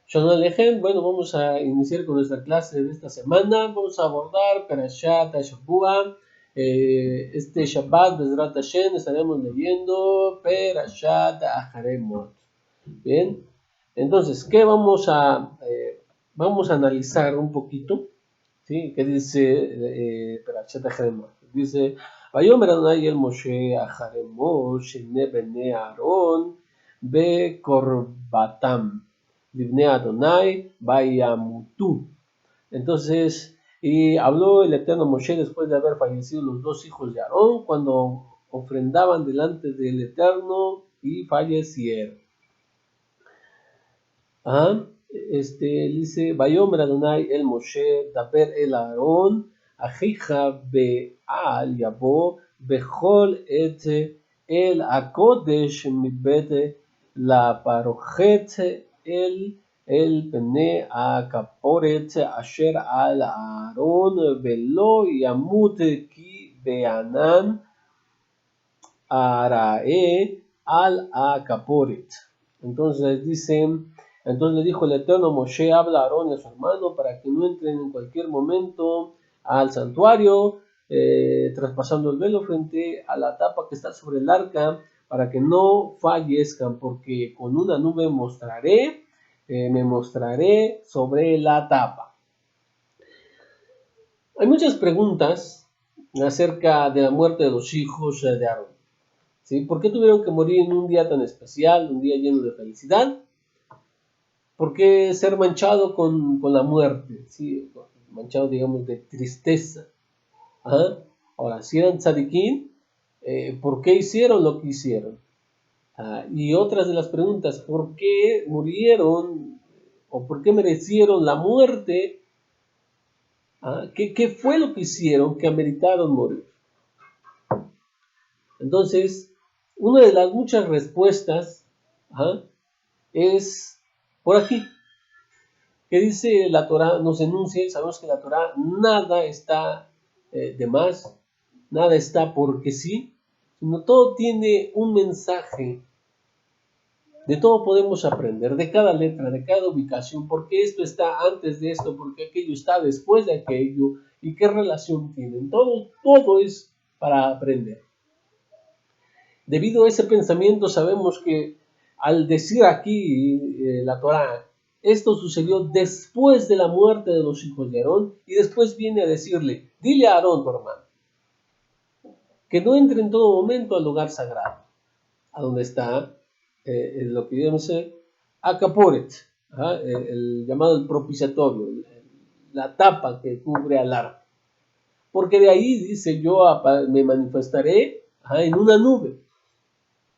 Shalom Alejem. Bueno, vamos a iniciar con nuestra clase de esta semana. Vamos a abordar Perashat HaShavua. Este Shabbat, Bezrat Hashem, estaremos leyendo Perashat Acharei Mot. Bien, entonces, ¿qué vamos a analizar un poquito? ¿Sí? ¿Qué dice Perashat Acharei Mot? Dice, Vayomer Adonai el Moshe Acharei Mot, Shene Bnei Aaron, Bekorbatam. Livne Adonai Vayamutu. Entonces, y habló el eterno Moshe después de haber fallecido los dos hijos de Aarón, cuando ofrendaban delante del eterno y fallecieron. Dice, Vayomer Adonai el Moshe, Daber el Aarón, Ajija Be'al Yabo, Bechol et el Akodesh Mibete, la Parochet el Pene Akaporet, Asher al Aarón, Velo Yamut ki Beanan, Arae al Akaporet. Entonces le dijo el Eterno Moshe, habla a Aarón y a su hermano para que no entren en cualquier momento al santuario, traspasando el velo frente a la tapa que está sobre el arca, para que no fallezcan, porque con una nube me mostraré sobre la tapa. Hay muchas preguntas acerca de la muerte de los hijos de Aarón. ¿Sí? ¿Por qué tuvieron que morir en un día tan especial, un día lleno de felicidad? ¿Por qué ser manchado con la muerte? ¿Sí? Manchado, digamos, de tristeza. ¿Ah? Ahora, si eran tzadikim, ¿por qué hicieron lo que hicieron? Y otras de las preguntas, ¿por qué murieron o por qué merecieron la muerte? ¿Qué fue lo que hicieron que ameritaron morir? Entonces, una de las muchas respuestas es por aquí, que dice la Torá, nos enuncia, y sabemos que la Torá nada está de más, nada está porque sí, sino todo tiene un mensaje, de todo podemos aprender, de cada letra, de cada ubicación, porque esto está antes de esto, porque aquello está después de aquello, y qué relación tienen, todo es para aprender. Debido a ese pensamiento sabemos que al decir aquí la Torá, esto sucedió después de la muerte de los hijos de Aarón, y después viene a decirle, dile a Aarón, tu hermano, que no entre en todo momento al lugar sagrado, a donde está lo que dice Akaporet, el llamado el propiciatorio, la tapa que cubre al arca. Porque de ahí dice, yo me manifestaré en una nube.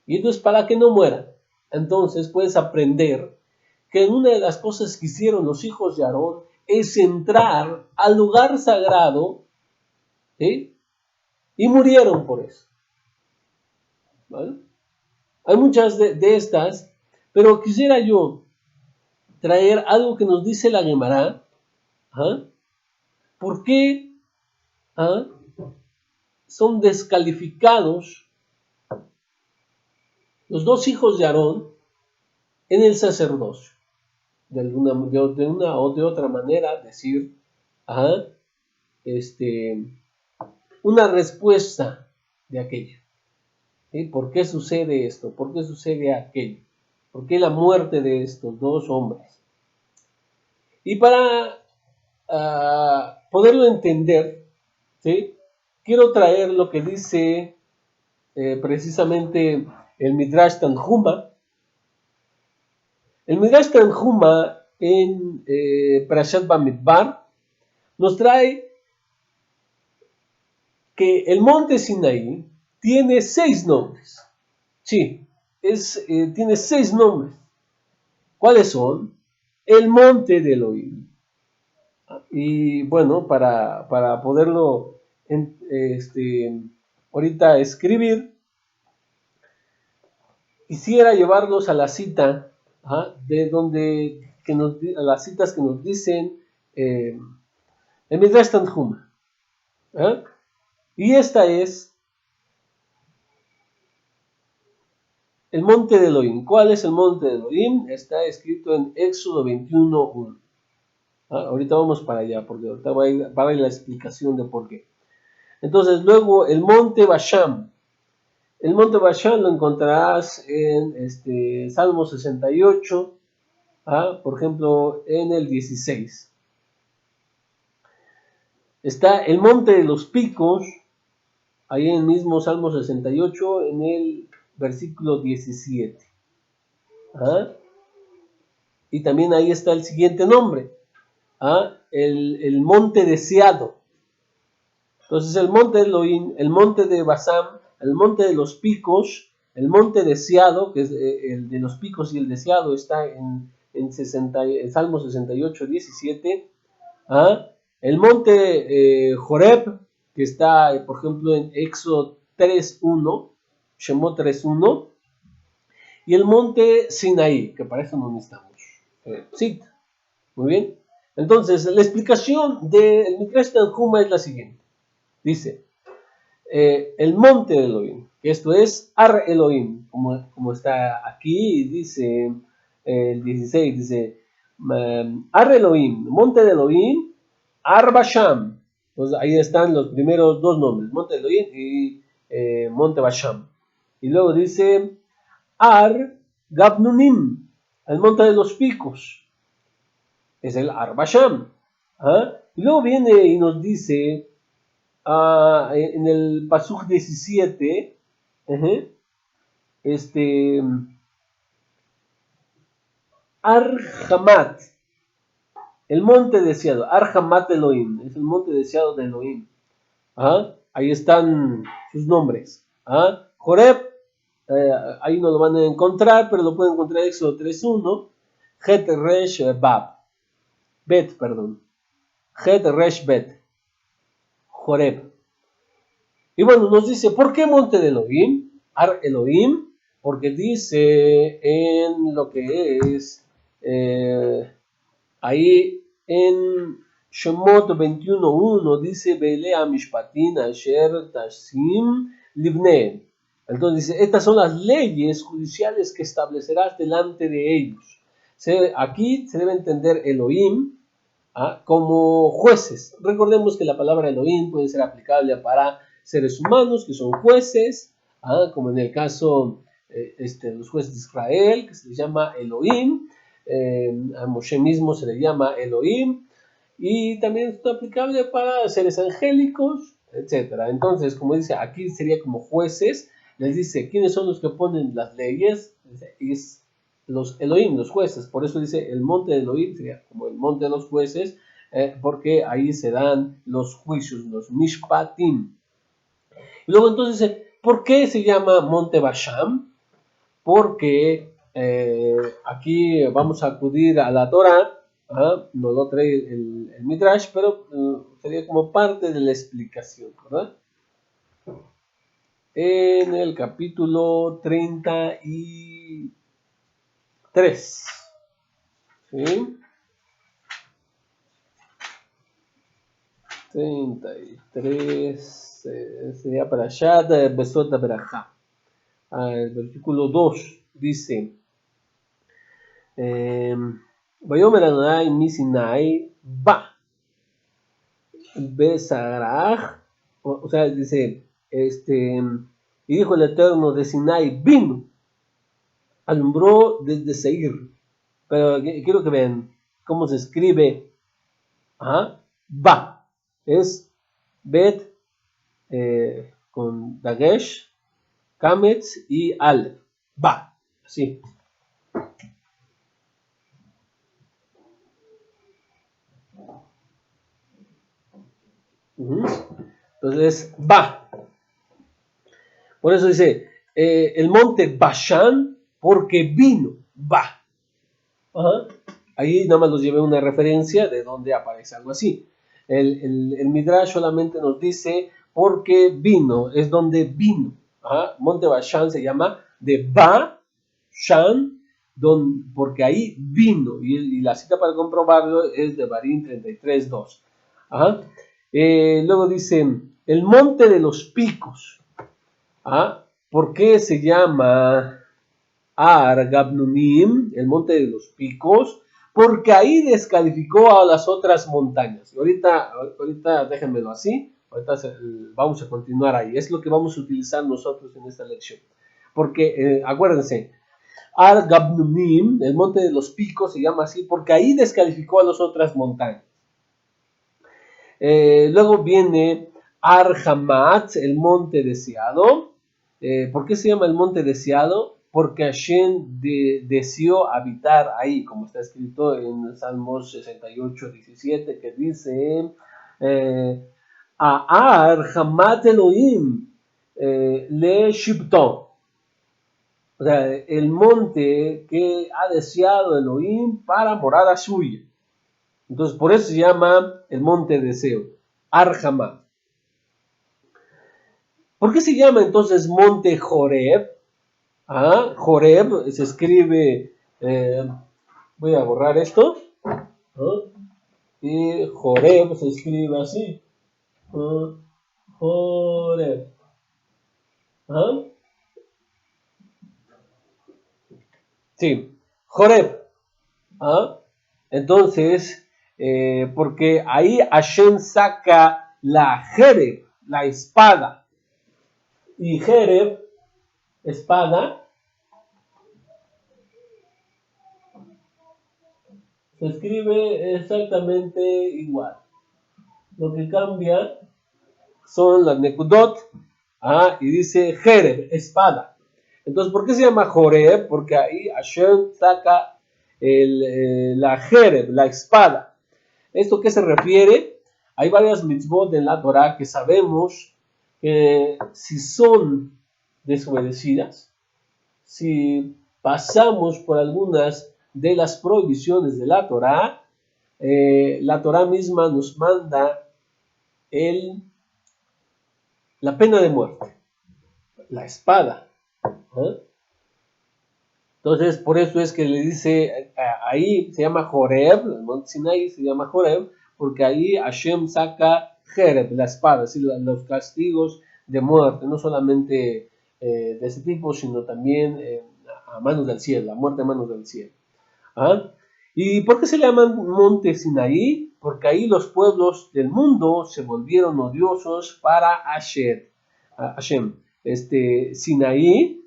Y esto es para que no muera. Entonces puedes aprender que una de las cosas que hicieron los hijos de Aarón es entrar al lugar sagrado, ¿sí? Y murieron por eso. ¿Vale? Hay muchas de estas, pero quisiera yo traer algo que nos dice la Gemara. ¿Por qué son descalificados los dos hijos de Aarón en el sacerdocio? De una o de otra manera decir, una respuesta de aquello. ¿Sí? ¿Por qué sucede esto? ¿Por qué sucede aquello? ¿Por qué la muerte de estos dos hombres? Y para poderlo entender, ¿sí? Quiero traer lo que dice precisamente el Midrash Tanhuma. El Midrash Tanhuma en Parashat Bamidbar nos trae que el monte Sinaí tiene 6 nombres. Sí, tiene 6 nombres. ¿Cuáles son? El monte de Elohim. Y bueno, para poderlo ahorita escribir, quisiera llevarlos a la cita, de donde, a las citas que nos dicen el Midrash Tanhuma. Y esta es El monte de Elohim. ¿Cuál es el monte de Elohim? Está escrito en Éxodo 21:1. Ahorita vamos para allá, porque ahorita va a ir la explicación de por qué. Entonces, luego el monte Basham. El monte Basham lo encontrarás en Salmo 68, por ejemplo, en el 16. Está el monte de los picos, ahí en el mismo Salmo 68, en el versículo 17. Y también ahí está el siguiente nombre, el monte deseado. Entonces el monte de Elohim, el monte de Basam, el monte de los picos, el monte deseado, que es el de los picos y el deseado, está en Salmo 68, 17. El monte Joreb, que está, por ejemplo, en Éxodo 3.1, Shemot 3.1, y el monte Sinaí, que para eso no necesitamos cita. Muy bien. Entonces, la explicación del Midrash Tanhuma es la siguiente. Dice, el monte de Elohim, que esto es Ar Elohim, como está aquí, dice el 16, dice Ar Elohim, monte de Elohim, Ar Basham. Entonces ahí están los primeros dos nombres, monte de Elohim y monte Basham. Y luego dice Ar Gabnunim, el monte de los picos, es el Ar Basham. Y luego viene y nos dice en el Pasuk 17, Ar-Hamat, el monte deseado, Ar-Hamat Elohim, es el monte deseado de Elohim. Ahí están sus nombres. Joreb, ahí no lo van a encontrar, pero lo pueden encontrar en Éxodo 3.1, Het Resh Bet, perdón. Het Resh Bet, Joreb. Y bueno, nos dice, ¿por qué monte de Elohim? Ar Elohim, porque dice en lo que es ahí en Shemot 21.1 dice Belea Mishpatin Asher Tashim Livne. Entonces dice, estas son las leyes judiciales que establecerás delante de ellos. Aquí se debe entender Elohim como jueces. Recordemos que la palabra Elohim puede ser aplicable para seres humanos que son jueces, como en el caso de los jueces de Israel, que se les llama Elohim, a Moshe mismo se le llama Elohim, y también está aplicable para seres angélicos, etc. Entonces, como dice, aquí sería como jueces, les dice, ¿quiénes son los que ponen las leyes? Es los Elohim, los jueces. Por eso dice, el monte de Elohim sería como el monte de los jueces, porque ahí se dan los juicios, los mishpatim. Y luego entonces dice, ¿por qué se llama monte Basham? Porque aquí vamos a acudir a la Torah, no lo trae el Midrash, pero sería como parte de la explicación, ¿verdad? En el capítulo 33, ¿sí? 33 sería para allá de Besot Berajá. El versículo 2 dice, Vayomer Adonai mi Sinai va Besaraj, o sea, dice, y dijo el Eterno de Sinai, vino, alumbró desde Seir. Pero quiero que vean cómo se escribe va. Es Bet con Dagesh, Kametz y Aleph. Va. Así. Entonces, va. Por eso dice, el monte Bashan, porque vino, va. Ahí nada más nos llevé una referencia de donde aparece algo así. El Midrash solamente nos dice, porque vino, es donde vino. Monte Bashan se llama de Bashan, porque ahí vino. Y la cita para comprobarlo es de Barín 33.2. Luego dice, el monte de los picos. ¿Por qué se llama Ar Gabnunim, el monte de los picos, porque ahí descalificó a las otras montañas. Ahorita déjenmelo así, vamos a continuar ahí. Es lo que vamos a utilizar nosotros en esta lección. Porque acuérdense, Ar Gabnunim, el monte de los picos, se llama así porque ahí descalificó a las otras montañas. Luego viene Ar Hamat, el monte deseado. ¿Por qué se llama el monte deseado? Porque Hashem deseó habitar ahí, como está escrito en Salmos 68, 17, que dice Ar Hamat Elohim le Shibton. O sea, el monte que ha deseado Elohim para morada suya. Entonces, por eso se llama el monte deseo, Ar Hamat. ¿Por qué se llama entonces monte Joreb? Joreb se escribe, voy a borrar esto, y Joreb se escribe así, Joreb. Sí, Joreb. Entonces, porque ahí Hashem saca la Jereb, la espada. Y Jereb, espada, se escribe exactamente igual. Lo que cambia son las Nekudot, y dice Jereb, espada. Entonces, ¿por qué se llama Joreb? Porque ahí Hashem saca la Jereb, la espada. ¿Esto qué se refiere? Hay varias mitzvot en la Torah que sabemos que si son desobedecidas, si pasamos por algunas de las prohibiciones de la Torah misma nos manda la pena de muerte, la espada. Entonces, por eso es que le dice, ahí se llama Joreb, el monte Sinai se llama Joreb, porque ahí Hashem saca Jereb, la espada, ¿sí? Los castigos de muerte, no solamente de ese tipo, sino también a manos del cielo, la muerte a manos del cielo. ¿Y por qué se llama monte Sinaí? Porque ahí los pueblos del mundo se volvieron odiosos para Hashem. Sinaí,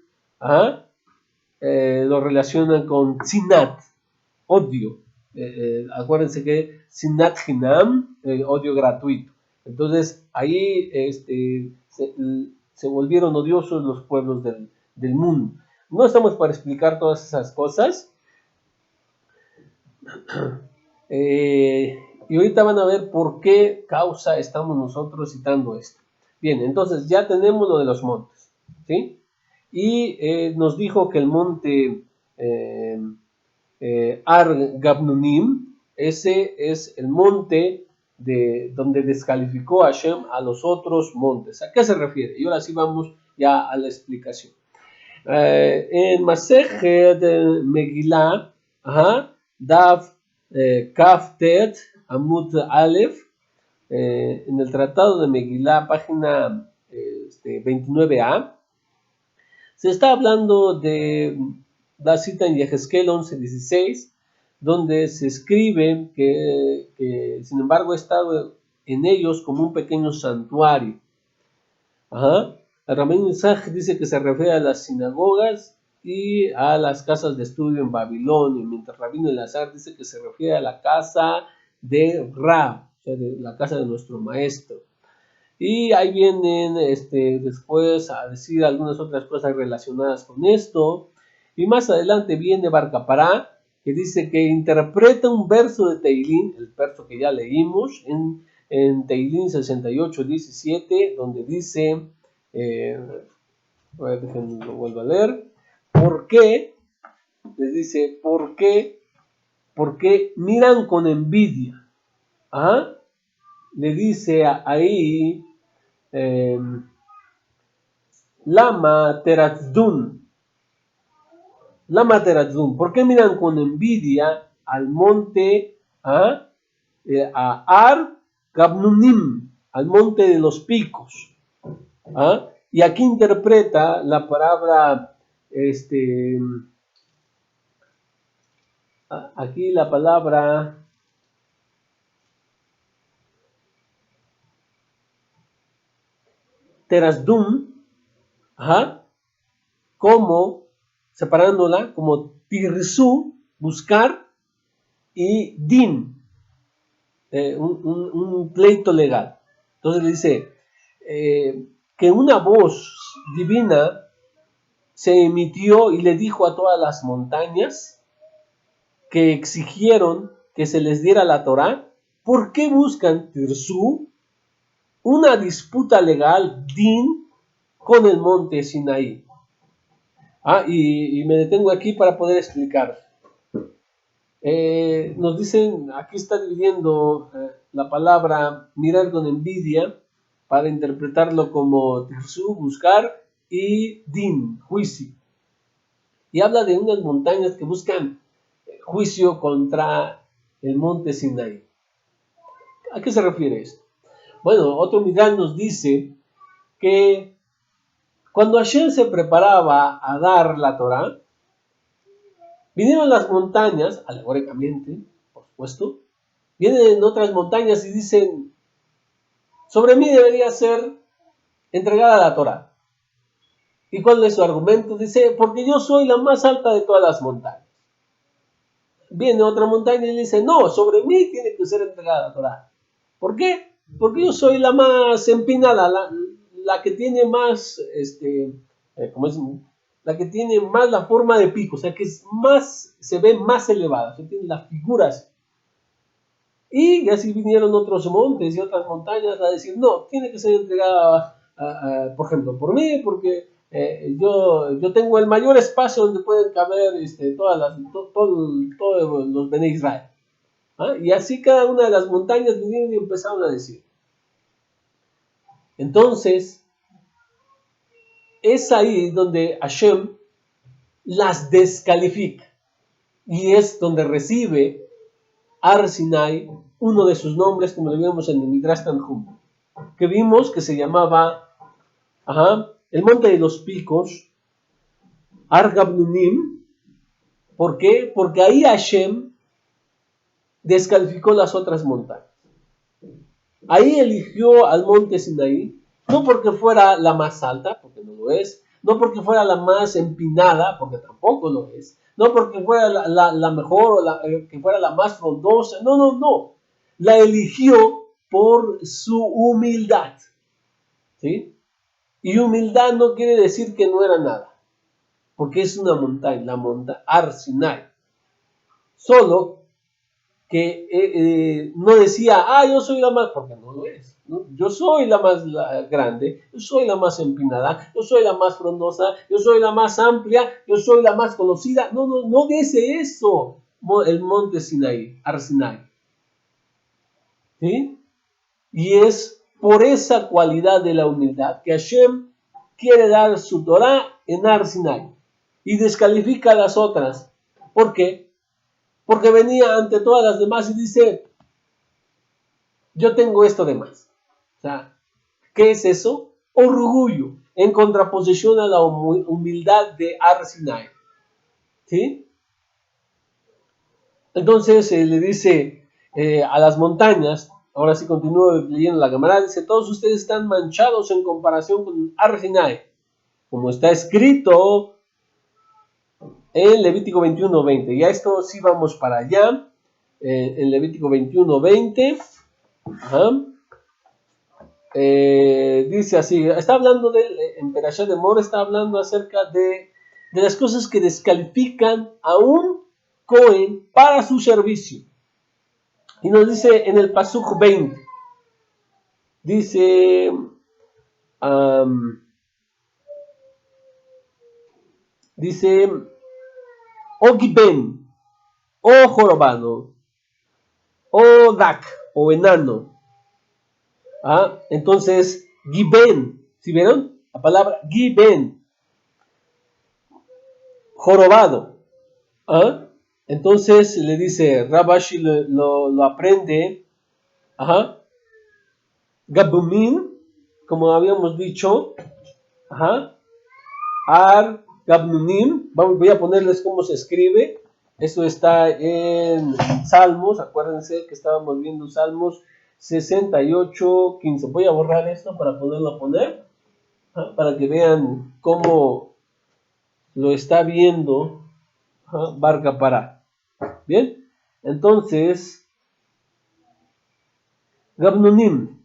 lo relacionan con Sinat, odio. Acuérdense que Sinat Hinam, odio gratuito. Entonces ahí se volvieron odiosos los pueblos del mundo. No estamos para explicar todas esas cosas. Y ahorita van a ver por qué causa estamos nosotros citando esto. Bien, entonces ya tenemos lo de los montes, ¿sí? Y nos dijo que el monte Ar Gabnunim, ese es el monte donde descalificó a Hashem a los otros montes. ¿A qué se refiere? Y ahora sí vamos ya a la explicación. En Masechet Megillah, Dav Kaftet Amud Aleph, en el tratado de Megillah, página 29a, se está hablando de la cita en Yehezkel 11:16, donde se escribe que sin embargo estaba en ellos como un pequeño santuario. El Rabino Isaac dice que se refiere a las sinagogas y a las casas de estudio en Babilonia, mientras Rabino Elazar dice que se refiere a la casa de Rab, o sea, de la casa de nuestro maestro. Y ahí vienen después a decir algunas otras cosas relacionadas con esto. Y más adelante viene Bar Kapará, que dice que interpreta un verso de Teilín, el verso que ya leímos, en Teilín 68:17, donde dice, déjenme lo vuelvo a leer, ¿por qué? Les dice, ¿por qué? Porque miran con envidia. Le dice ahí, Lama Terazdun. ¿Por qué miran con envidia al monte, a Ar Gabnunim, al monte de los picos? Y aquí interpreta la palabra Aquí la palabra terasdum, como, separándola, como tirsu, buscar, y din, un pleito legal. Entonces le dice que una voz divina se emitió y le dijo a todas las montañas que exigieron que se les diera la Torá. ¿Por qué buscan Tirsu? Una disputa legal, din, con el monte Sinaí. Y me detengo aquí para poder explicar. Nos dicen, aquí está dividiendo la palabra mirar con envidia para interpretarlo como Tirsu, buscar, y din, juicio. Y habla de unas montañas que buscan juicio contra el monte Sinaí. ¿A qué se refiere esto? Bueno, otro Midrash nos dice que cuando Hashem se preparaba a dar la Torá, vinieron las montañas, alegóricamente, por supuesto, vienen otras montañas y dicen, sobre mí debería ser entregada la Torá. ¿Y cuál es su argumento? Dice, porque yo soy la más alta de todas las montañas. Viene otra montaña y dice, no, sobre mí tiene que ser entregada la Torá. ¿Por qué? Porque yo soy la más empinada, la que tiene más, ¿cómo es? La que tiene más la forma de pico, o sea, que es más, se ve más elevada, que tiene las figuras. Y así vinieron otros montes y otras montañas a decir, no, tiene que ser entregada, por ejemplo, por mí, porque yo tengo el mayor espacio donde pueden caber todos los Bene Israel. Y así cada una de las montañas vinieron y empezaron a decir. Entonces, es ahí donde Hashem las descalifica. Y es donde recibe Ar Sinai uno de sus nombres, como lo vimos en el Midrash Tanhum, que vimos que se llamaba el monte de los picos, Ar Gabnunim. ¿Por qué? Porque ahí Hashem descalificó las otras montañas. Ahí eligió al monte Sinaí, no porque fuera la más alta, porque no lo es, no porque fuera la más empinada, porque tampoco lo es, no porque fuera la mejor o que fuera la más frondosa, no. La eligió por su humildad. ¿Sí? Y humildad no quiere decir que no era nada, porque es una montaña, la montaña Ar Sinai. Solo que no decía, yo soy la más, porque no lo es, ¿no? Yo soy la más grande, yo soy la más empinada, yo soy la más frondosa, yo soy la más amplia, yo soy la más conocida. No dice eso el monte Sinaí, Ar Sinai. ¿Sí? Y es por esa cualidad de la humildad que Hashem quiere dar su Torah en Ar Sinai y descalifica a las otras. ¿Por qué? Porque venía ante todas las demás y dice, yo tengo esto de más. O sea, ¿qué es eso? Orgullo, en contraposición a la humildad de Ar Sinai. ¿Sí? Entonces le dice a las montañas, ahora sí continúo leyendo la Gemara, dice, todos ustedes están manchados en comparación con Ar Sinai, como está escrito en Levítico 21:20. Y a esto sí vamos para allá, en Levítico 21:20. Dice así, está hablando en Perashat Emor, está hablando acerca de las cosas que descalifican a un Cohen para su servicio. Y nos dice en el Pasuk 20, dice, o Giben, o jorobado, o dak, o enano. Entonces, Giben, ¿sí vieron? La palabra Giben, jorobado. Entonces le dice, Rabashi lo aprende, Gabumim, como habíamos dicho, Ar Gabnunim, voy a ponerles cómo se escribe, Eso está en Salmos, acuérdense que estábamos viendo Salmos 68:15. Voy a borrar esto para poderlo poner, para que vean cómo lo está viendo Barca para. Bien, entonces, Gabnunim.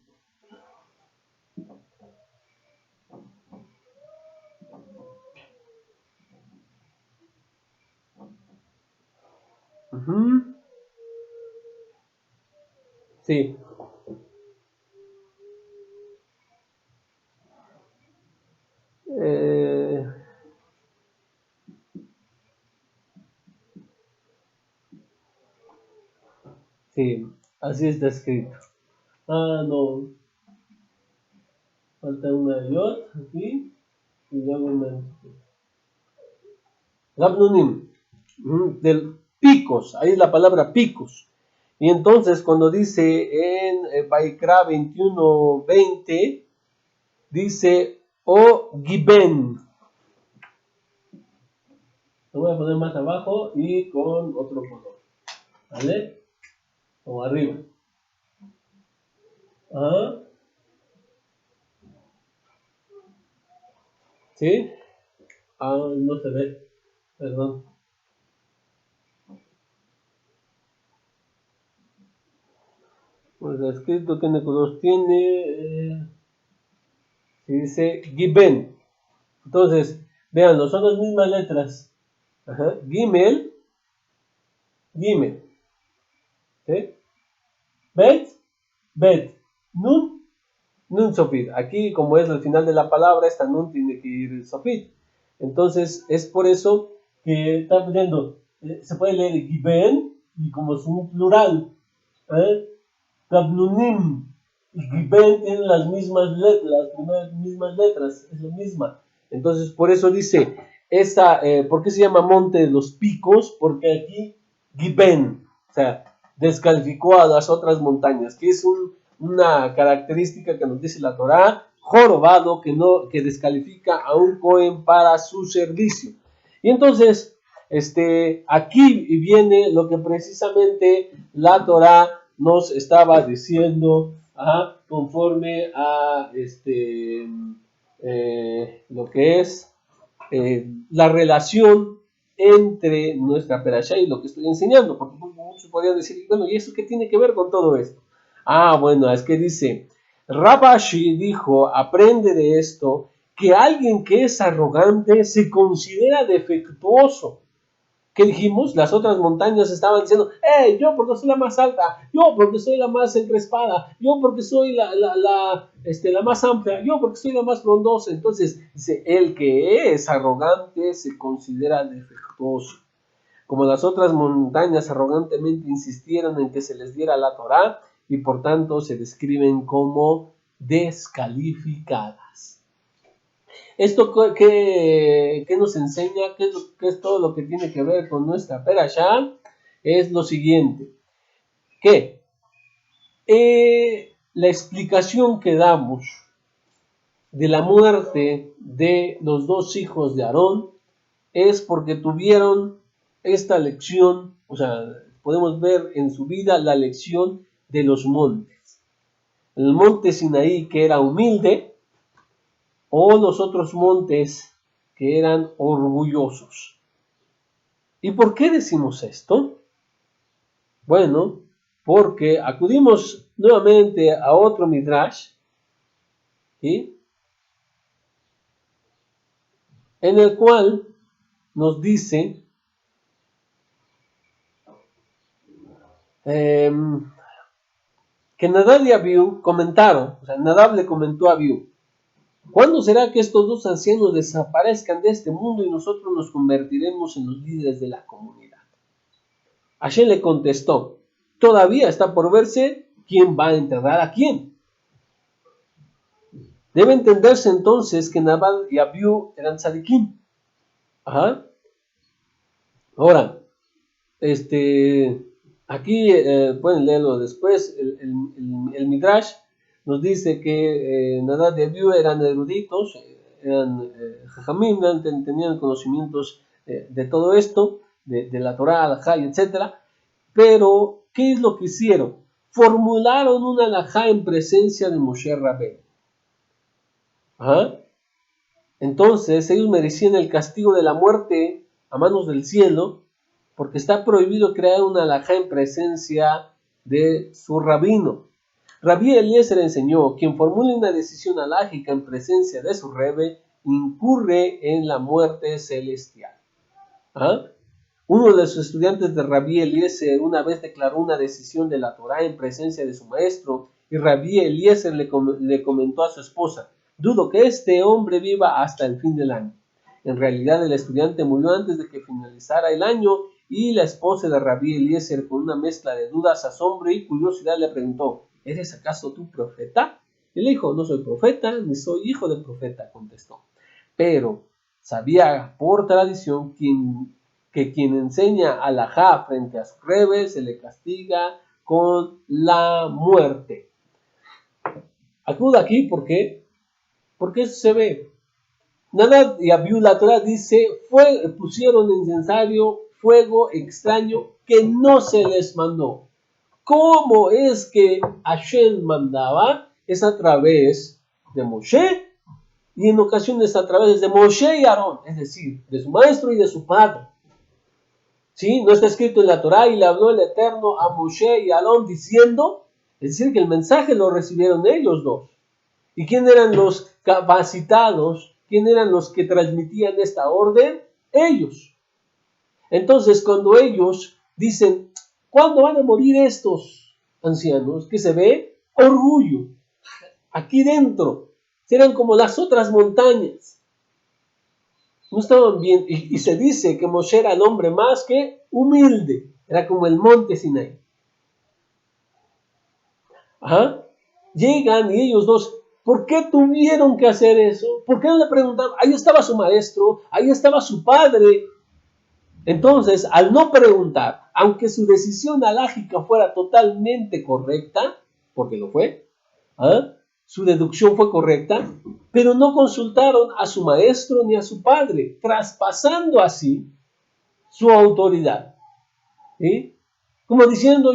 Sí. Eh, sí, así está escrito. Ah, no. Falta una yot aquí y luego una. Gabnunim. Del picos, ahí es la palabra picos. Y entonces cuando dice en Baikra 21:20, dice o giben. Lo voy a poner más abajo y con otro color. ¿Vale? O arriba. Ajá. ¿Sí? Ah, no se ve. Perdón. Pues escrito que color tiene. Dice giben. Entonces, vean, son las mismas letras. Ajá. Gimel, Gimel. ¿Sí? Bet, Bet. Nun, Nun Sofit. Aquí, como es el final de la palabra, esta Nun tiene que ir Sofit. Entonces, es por eso que está poniendo, se puede leer Giben, y como es un plural, Gabnunim y Giben tienen las mismas letras, las mismas letras, es la misma. Entonces, por eso dice, ¿por qué se llama Monte de los Picos? Porque aquí Giben, o sea, descalificó a las otras montañas, que es una característica que nos dice la Torá, jorobado, que descalifica a un Cohen para su servicio. Y entonces, aquí viene lo que precisamente la Torá nos estaba diciendo, conforme a lo que es la relación entre nuestra perashá y lo que estoy enseñando, porque muchos podrían decir, bueno, ¿y eso qué tiene que ver con todo esto? Bueno, es que dice, Rabashi dijo, aprende de esto, que alguien que es arrogante se considera defectuoso. ¿Qué dijimos? Las otras montañas estaban diciendo, yo porque soy la más alta, yo porque soy la más encrespada, yo porque soy la más amplia, yo porque soy la más frondosa. Entonces, dice, el que es arrogante se considera defectuoso. Como las otras montañas arrogantemente insistieron en que se les diera la Torá y por tanto se describen como descalificadas. ¿Esto qué nos enseña? ¿Qué es todo lo que tiene que ver con nuestra perashá? Es lo siguiente, que la explicación que damos de la muerte de los dos hijos de Aarón es porque tuvieron esta lección, o sea, podemos ver en su vida la lección de los montes. El monte Sinaí, que era humilde, o los otros montes que eran orgullosos. ¿Y por qué decimos esto? Bueno, porque acudimos nuevamente a otro midrash, ¿sí?, en el cual nos dice que Nadab y Abiú comentaron, o sea, Nadab le comentó a Abiú, ¿cuándo será que estos dos ancianos desaparezcan de este mundo y nosotros nos convertiremos en los líderes de la comunidad? Hashem le contestó, todavía está por verse quién va a enterrar a quién. Debe entenderse entonces que Nadab y Abiú eran tzadikim. Ahora, aquí pueden leerlo después, el Midrash nos dice que Nadab y Abiú eran eruditos, eran jajamim, tenían conocimientos de todo esto, de la Torá, alajá, etc. Pero, ¿qué es lo que hicieron? Formularon una alajá en presencia de Moshe Rabbeinu. ¿Ah? Entonces ellos merecían el castigo de la muerte a manos del cielo, porque está prohibido crear una alajá en presencia de su rabino. Rabí Eliezer enseñó: quien formule una decisión alágica en presencia de su rebe incurre en la muerte celestial. ¿Ah? Uno de sus estudiantes de Rabí Eliezer una vez declaró una decisión de la Torá en presencia de su maestro, y Rabí Eliezer le comentó a su esposa: dudo que este hombre viva hasta el fin del año. En realidad el estudiante murió antes de que finalizara el año, y la esposa de Rabí Eliezer, con una mezcla de dudas, asombro y curiosidad, le preguntó: ¿eres acaso tú profeta? Él dijo: no soy profeta, ni soy hijo de profeta, contestó. Pero sabía por tradición que quien enseña alajá frente a su rebe se le castiga con la muerte. Acudo aquí porque eso se ve. Nadab y Abiú, la Torá dice, pusieron incensario, fuego extraño que no se les mandó. ¿Cómo es que Hashem mandaba? Es a través de Moshe, y en ocasiones a través de Moshe y Aarón, es decir, de su maestro y de su padre. ¿Sí? No está escrito en la Torá: y le habló el Eterno a Moshe y a Aarón diciendo, es decir, que el mensaje lo recibieron ellos dos. ¿Y quién eran los capacitados? ¿Quién eran los que transmitían esta orden? Ellos. Entonces, cuando ellos dicen: ¿cuándo van a morir estos ancianos? ¿Qué se ve? Orgullo. Aquí dentro. Serán como las otras montañas. No estaban bien. Y se dice que Moshe era el hombre más que humilde. Era como el monte Sinaí. Ajá. Llegan y ellos dos, ¿por qué tuvieron que hacer eso? ¿Por qué no le preguntaban? Ahí estaba su maestro, ahí estaba su padre. Entonces, al no preguntar, aunque su decisión alágica fuera totalmente correcta, porque lo fue, ¿ah? Su deducción fue correcta, pero no consultaron a su maestro ni a su padre, traspasando así su autoridad. ¿Sí? Como diciendo: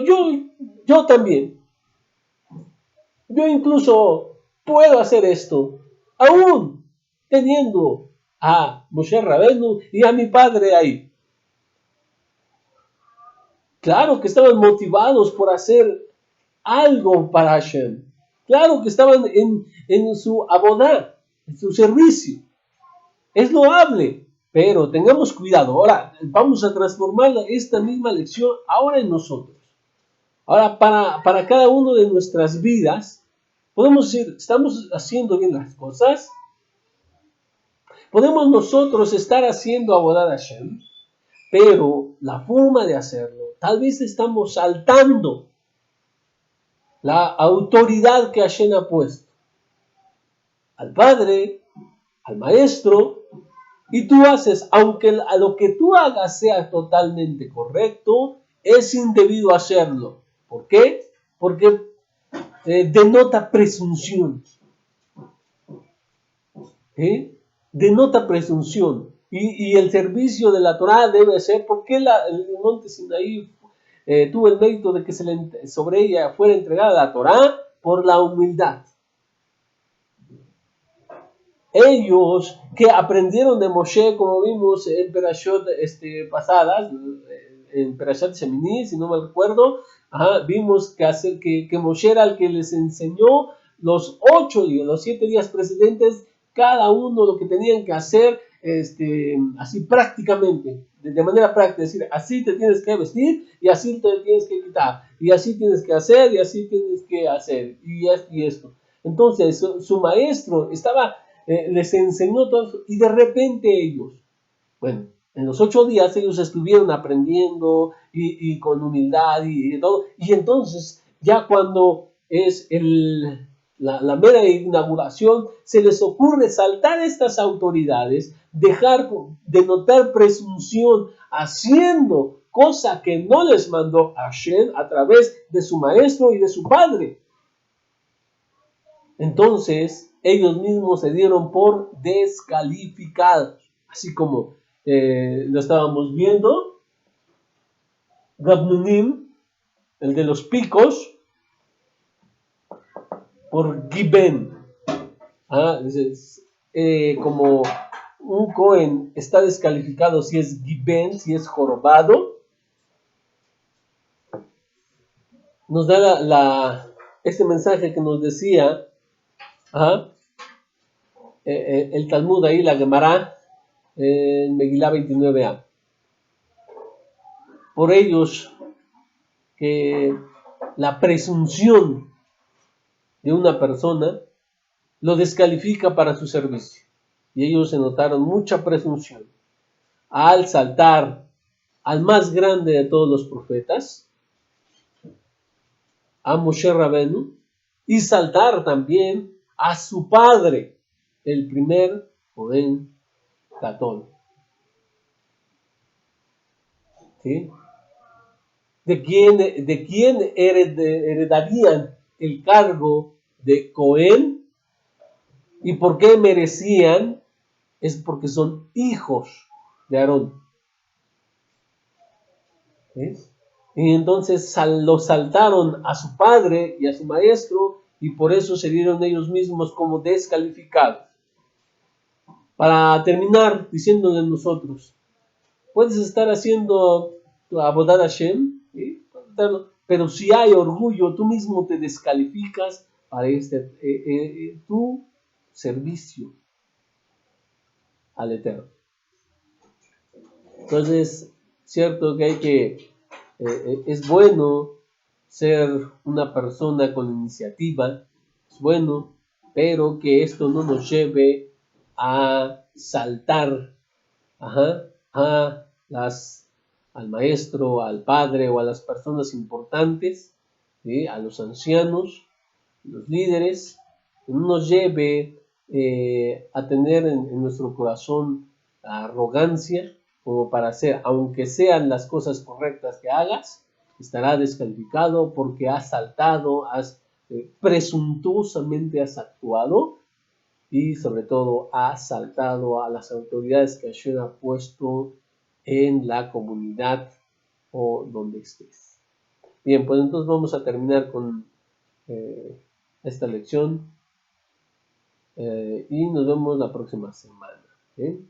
yo también, yo incluso puedo hacer esto, aún teniendo a Moshe Rabbeinu y a mi padre ahí. Claro que estaban motivados por hacer algo para Hashem. Claro que estaban en su abodá, en su servicio. Es loable, pero tengamos cuidado. Ahora vamos a transformar esta misma lección ahora en nosotros. Ahora, para cada uno de nuestras vidas, podemos decir: ¿estamos haciendo bien las cosas? Podemos nosotros estar haciendo abodá a Hashem, pero la forma de hacerlo, tal vez estamos saltando la autoridad que Hashem ha puesto al padre, al maestro, y tú haces, aunque a lo que tú hagas sea totalmente correcto, es indebido hacerlo. ¿Por qué? Porque denota presunción. Denota presunción. Y el servicio de la Torá debe ser, porque el monte Sinaí tuvo el mérito de que sobre ella fuera entregada la Torá por la humildad. Ellos que aprendieron de Moshe, como vimos en Perashot pasadas, en Perashat Shemini, si no me recuerdo, vimos que Moshe era el que les enseñó los 7 días precedentes, cada uno lo que tenían que hacer, así prácticamente, de manera práctica, es decir, así te tienes que vestir, y así te tienes que quitar, y así tienes que hacer, y así tienes que hacer, y esto. Entonces, su maestro les enseñó todo eso, y de repente ellos, bueno, en los 8 días ellos estuvieron aprendiendo y con humildad y todo, y entonces ya cuando es la mera inauguración, se les ocurre saltar estas autoridades, dejar de notar presunción, haciendo cosa que no les mandó Hashem a través de su maestro y de su padre. Entonces ellos mismos se dieron por descalificados, así como lo estábamos viendo Gabnunim, el de los picos, por Giben. Como un Cohen está descalificado si es Giben, si es jorobado, nos da este mensaje que nos decía el Talmud ahí, la Gemara, en Megilá 29a. Por ellos, que la presunción de una persona lo descalifica para su servicio. Y ellos se notaron mucha presunción al saltar al más grande de todos los profetas, a Moshe Rabenu, y saltar también a su padre, el primer Cohen Gadol. ¿Sí? ¿De quién heredarían el cargo de Cohen? ¿Y por qué merecían? Es porque son hijos de Aarón. ¿Sí? Y entonces lo saltaron a su padre y a su maestro, y por eso se vieron ellos mismos como descalificados. Para terminar, diciendo de nosotros, puedes estar haciendo tu Avodat Hashem, ¿sí? Pero si hay orgullo, tú mismo te descalificas para tu servicio al Eterno. Entonces, cierto que es bueno ser una persona con iniciativa, es bueno, pero que esto no nos lleve a saltar al maestro, al padre o a las personas importantes, ¿sí? A los ancianos, los líderes, que no nos lleve a tener en nuestro corazón la arrogancia como para hacer, aunque sean las cosas correctas que hagas, estará descalificado porque has saltado, presuntuosamente has actuado y sobre todo has saltado a las autoridades que Hashem ha puesto en la comunidad o donde estés. Bien, pues entonces vamos a terminar con esta lección y nos vemos la próxima semana. ¿Sí?